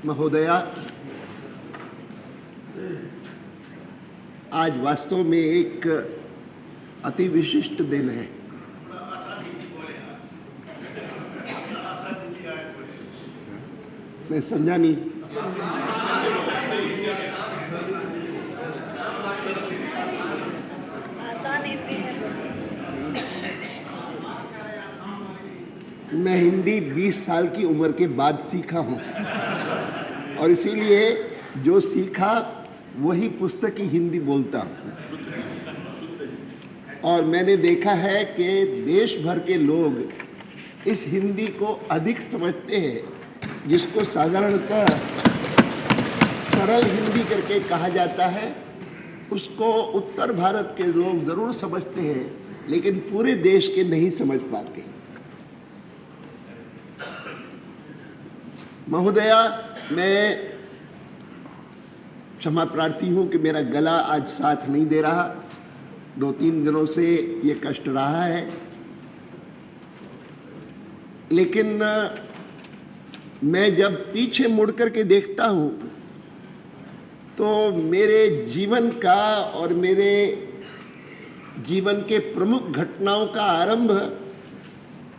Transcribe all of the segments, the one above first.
महोदया, आज वास्तव में एक अति विशिष्ट दिन है। मैं समझा नहीं। मैं हिंदी 20 साल की उम्र के बाद सीखा हूँ और इसीलिए जो सीखा वही पुस्तक की हिंदी बोलता हूँ। और मैंने देखा है कि देश भर के लोग इस हिंदी को अधिक समझते हैं, जिसको साधारणतः सरल हिंदी करके कहा जाता है। उसको उत्तर भारत के लोग ज़रूर समझते हैं, लेकिन पूरे देश के नहीं समझ पाते। महोदया, मैं क्षमा प्रार्थी हूँ कि मेरा गला आज साथ नहीं दे रहा। 2-3 दिनों से ये कष्ट रहा है, लेकिन मैं जब पीछे मुड़ कर के देखता हूँ तो मेरे जीवन का और मेरे जीवन के प्रमुख घटनाओं का आरंभ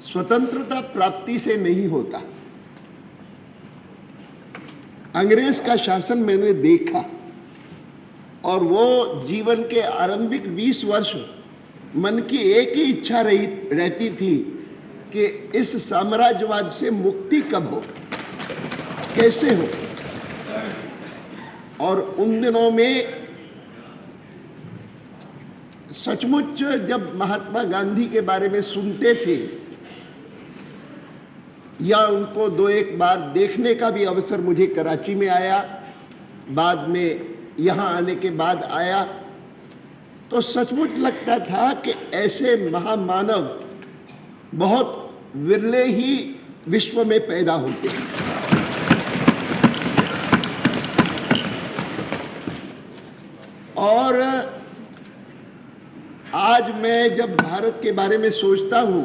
स्वतंत्रता प्राप्ति से नहीं होता। अंग्रेज का शासन मैंने देखा और वो जीवन के आरंभिक 20 वर्ष मन की एक ही इच्छा रहती थी कि इस साम्राज्यवाद से मुक्ति कब हो, कैसे हो। और उन दिनों में सचमुच जब महात्मा गांधी के बारे में सुनते थे या उनको 2-1 बार देखने का भी अवसर मुझे कराची में आया, बाद में यहाँ आने के बाद आया, तो सचमुच लगता था कि ऐसे महामानव बहुत विरले ही विश्व में पैदा होते हैं। और आज मैं जब भारत के बारे में सोचता हूँ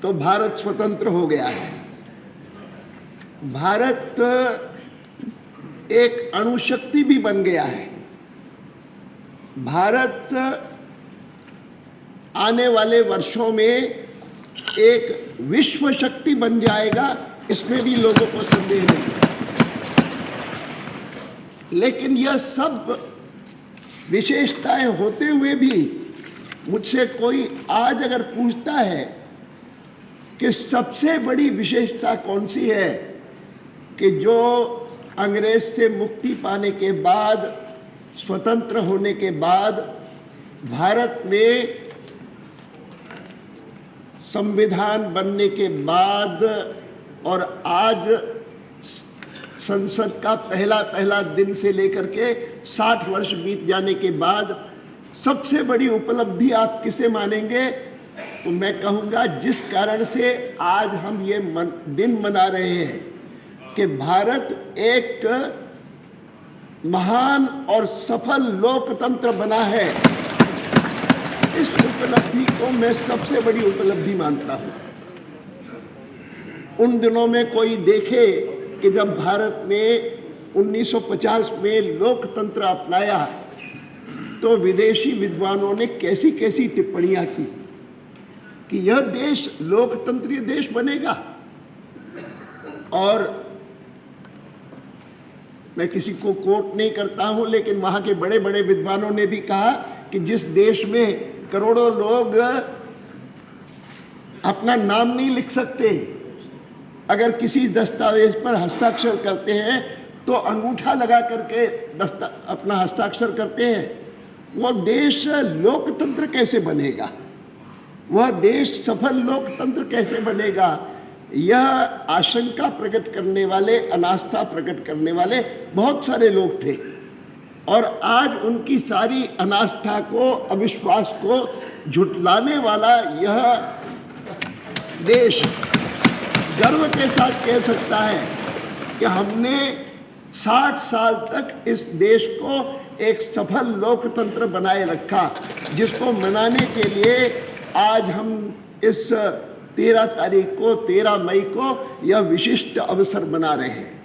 तो भारत स्वतंत्र हो गया है। भारत एक अणुशक्ति भी बन गया है। भारत आने वाले वर्षों में एक विश्व शक्ति बन जाएगा, इसमें भी लोगों को संदेह नहीं। लेकिन यह सब विशेषताएं होते हुए भी मुझसे कोई आज अगर पूछता है कि सबसे बड़ी विशेषता कौन सी है, कि जो अंग्रेज से मुक्ति पाने के बाद, स्वतंत्र होने के बाद भारत में संविधान बनने के बाद और आज संसद का पहला दिन से लेकर के 60 वर्ष बीत जाने के बाद सबसे बड़ी उपलब्धि आप किसे मानेंगे? तो मैं कहूँगा जिस कारण से आज हम ये दिन मना रहे हैं कि भारत एक महान और सफल लोकतंत्र बना है, इस उपलब्धि को मैं सबसे बड़ी उपलब्धि मानता हूँ। उन दिनों में कोई देखे कि जब भारत में 1950 में लोकतंत्र अपनाया तो विदेशी विद्वानों ने कैसी कैसी टिप्पणियां की कि यह देश लोकतंत्रीय देश बनेगा। और मैं किसी को कोट नहीं करता हूं, लेकिन वहां के बड़े बड़े विद्वानों ने भी कहा कि जिस देश में करोड़ों लोग अपना नाम नहीं लिख सकते, अगर किसी दस्तावेज पर हस्ताक्षर करते हैं तो अंगूठा लगा करके अपना हस्ताक्षर करते हैं, वो देश लोकतंत्र कैसे बनेगा? वह देश सफल लोकतंत्र कैसे बनेगा? यह आशंका प्रकट करने वाले, अनास्था प्रकट करने वाले बहुत सारे लोग थे। और आज उनकी सारी अनास्था को, अविश्वास को झुटलाने वाला यह देश गर्व के साथ कह सकता है कि हमने 60 साल तक इस देश को एक सफल लोकतंत्र बनाए रखा, जिसको मनाने के लिए आज हम इस 13 तारीख को, 13 मई को यह विशिष्ट अवसर बना रहे हैं।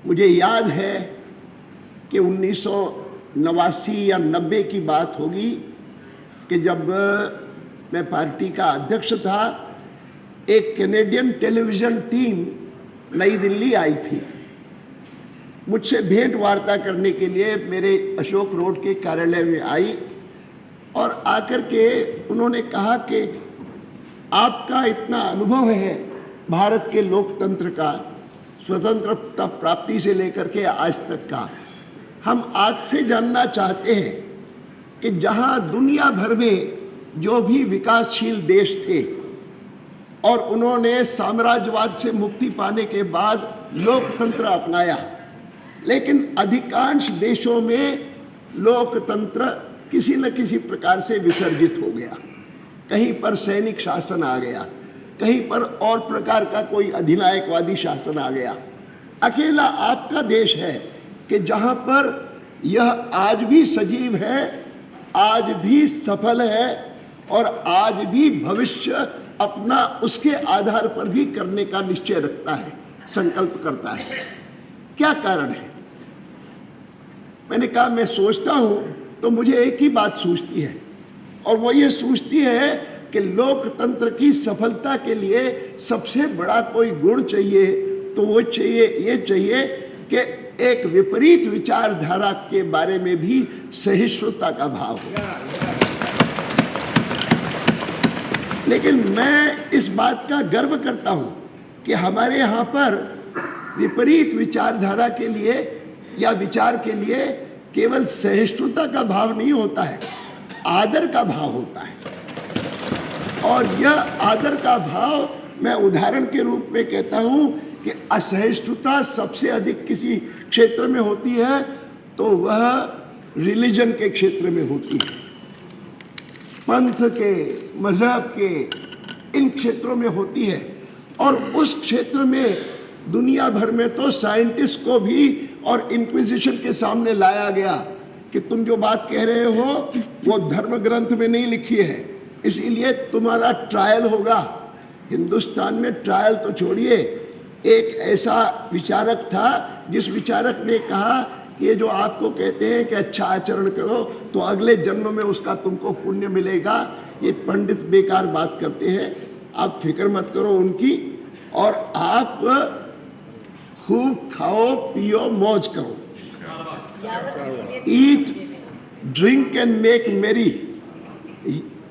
मुझे याद है कि 1989 या 90 की बात होगी कि जब मैं पार्टी का अध्यक्ष था, एक कैनेडियन टेलीविज़न टीम नई दिल्ली आई थी मुझसे भेंट वार्ता करने के लिए। मेरे अशोक रोड के कार्यालय में आई और आकर के उन्होंने कहा कि आपका इतना अनुभव है भारत के लोकतंत्र का, स्वतंत्रता प्राप्ति से लेकर के आज तक का, हम आपसे जानना चाहते हैं कि जहां दुनिया भर में जो भी विकासशील देश थे और उन्होंने साम्राज्यवाद से मुक्ति पाने के बाद लोकतंत्र अपनाया, लेकिन अधिकांश देशों में लोकतंत्र किसी न किसी प्रकार से विसर्जित हो गया। कहीं पर सैनिक शासन आ गया, कहीं पर और प्रकार का कोई अधिनायकवादी शासन आ गया। अकेला आपका देश है कि जहां पर यह आज भी सजीव है, आज भी सफल है और आज भी भविष्य अपना उसके आधार पर भी करने का निश्चय रखता है, संकल्प करता है। क्या कारण है? मैंने कहा मैं सोचता हूं तो मुझे एक ही बात सूझती है और वो ये सूझती है कि लोकतंत्र की सफलता के लिए सबसे बड़ा कोई गुण चाहिए तो वो ये चाहिए कि एक विपरीत विचारधारा के बारे में भी सहिष्णुता का भाव हो। लेकिन मैं इस बात का गर्व करता हूं कि हमारे यहाँ पर विपरीत विचारधारा के लिए या विचार के लिए केवल सहिष्णुता का भाव नहीं होता है, आदर का भाव होता है। और यह आदर का भाव मैं उदाहरण के रूप में कहता हूं कि असहिष्णुता सबसे अधिक किसी क्षेत्र में होती है तो वह रिलीजन के क्षेत्र में होती है, पंथ के, मजहब के, इन क्षेत्रों में होती है। और उस क्षेत्र में दुनिया भर में तो साइंटिस्ट को भी और इंक्विजिशन के सामने लाया गया कि तुम जो बात कह रहे हो वो धर्म ग्रंथ में नहीं लिखी है, इसीलिए तुम्हारा ट्रायल होगा। हिंदुस्तान में ट्रायल तो छोड़िए, एक ऐसा विचारक था जिस विचारक ने कहा कि ये जो आपको कहते हैं कि अच्छा आचरण करो तो अगले जन्म में उसका तुमको पुण्य मिलेगा, ये पंडित बेकार बात करते हैं, आप फिक्र मत करो उनकी, और आप खूब खाओ पियो मौज करो, ईट ड्रिंक एंड मेक मेरी।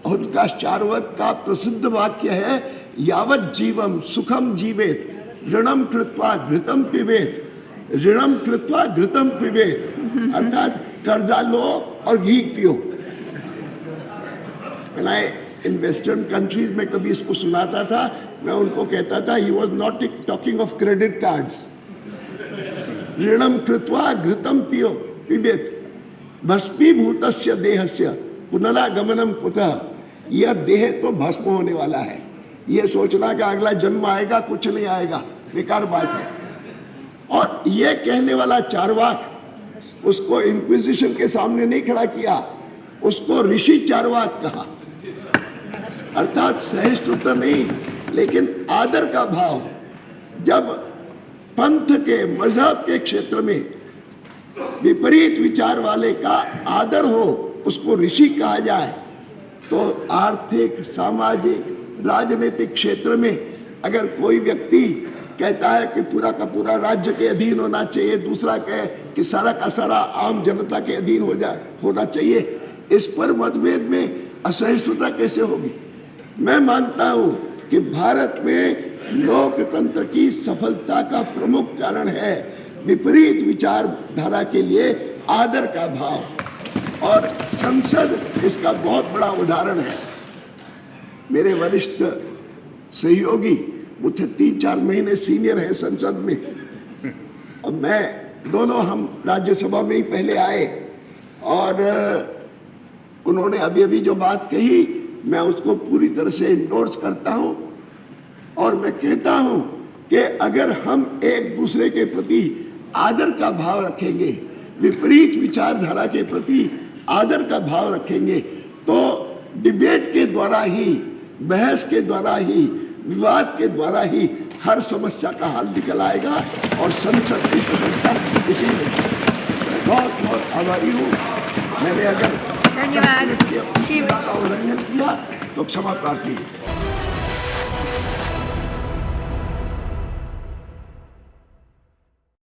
उनका चार्वाक का प्रसिद्ध वाक्य है, यावत जीवम सुखम जीवेत ऋणम कृत्वा घृतम पिबेत, ऋणम कृत्वा घृतम पिबेत, अर्थात कर्जा लो और घी पियो। इन वेस्टर्न कंट्रीज में कभी इसको सुनाता था, मैं उनको कहता था he was not talking of credit cards. ऋणम कृत्वा घृतम पियो पिबेत भस्मीभूतस्य देहस्य पुनरागमनम कुतः। यह देह तो भस्म होने वाला है, यह सोचना कि अगला जन्म आएगा, कुछ नहीं आएगा, बेकार बात है। और यह कहने वाला चार्वाक, उसको इंक्विजिशन के सामने नहीं खड़ा किया, उसको ऋषि चार्वाक कहा, अर्थात सहिष्णुता नहीं लेकिन आदर का भाव। जब पंथ के, मजहब के क्षेत्र में विपरीत विचार वाले का आदर हो, उसको ऋषि कहा जाए, तो आर्थिक, सामाजिक, राजनीतिक क्षेत्र में अगर कोई व्यक्ति कहता है कि पूरा का पूरा राज्य के अधीन होना चाहिए, दूसरा कहे कि सारा का सारा आम जनता के अधीन होना चाहिए, इस पर मतभेद में असहिष्णुता कैसे होगी? मैं मानता हूं कि भारत में लोकतंत्र की सफलता का प्रमुख कारण है विपरीत विचारधारा के लिए आदर का भाव, और संसद इसका बहुत बड़ा उदाहरण है। मेरे वरिष्ठ सहयोगी मुझसे 3-4 महीने सीनियर हैं संसद में, और मैं दोनों हम राज्यसभा में ही पहले आए, और उन्होंने अभी अभी जो बात कही मैं उसको पूरी तरह से इंडोर्स करता हूं। और मैं कहता हूं कि अगर हम एक दूसरे के प्रति आदर का भाव रखेंगे, विपरीत विचारधारा के प्रति आदर का भाव रखेंगे, तो डिबेट के द्वारा ही, बहस के द्वारा ही, विवाद के द्वारा ही हर समस्या का हल निकल आएगा और संसद की समस्या इसी में। बहुत बहुत आभारी हूँ। मैंने अगर धन्यवाद का उल्लंघन किया तो क्षमा प्रार्थी हूँ।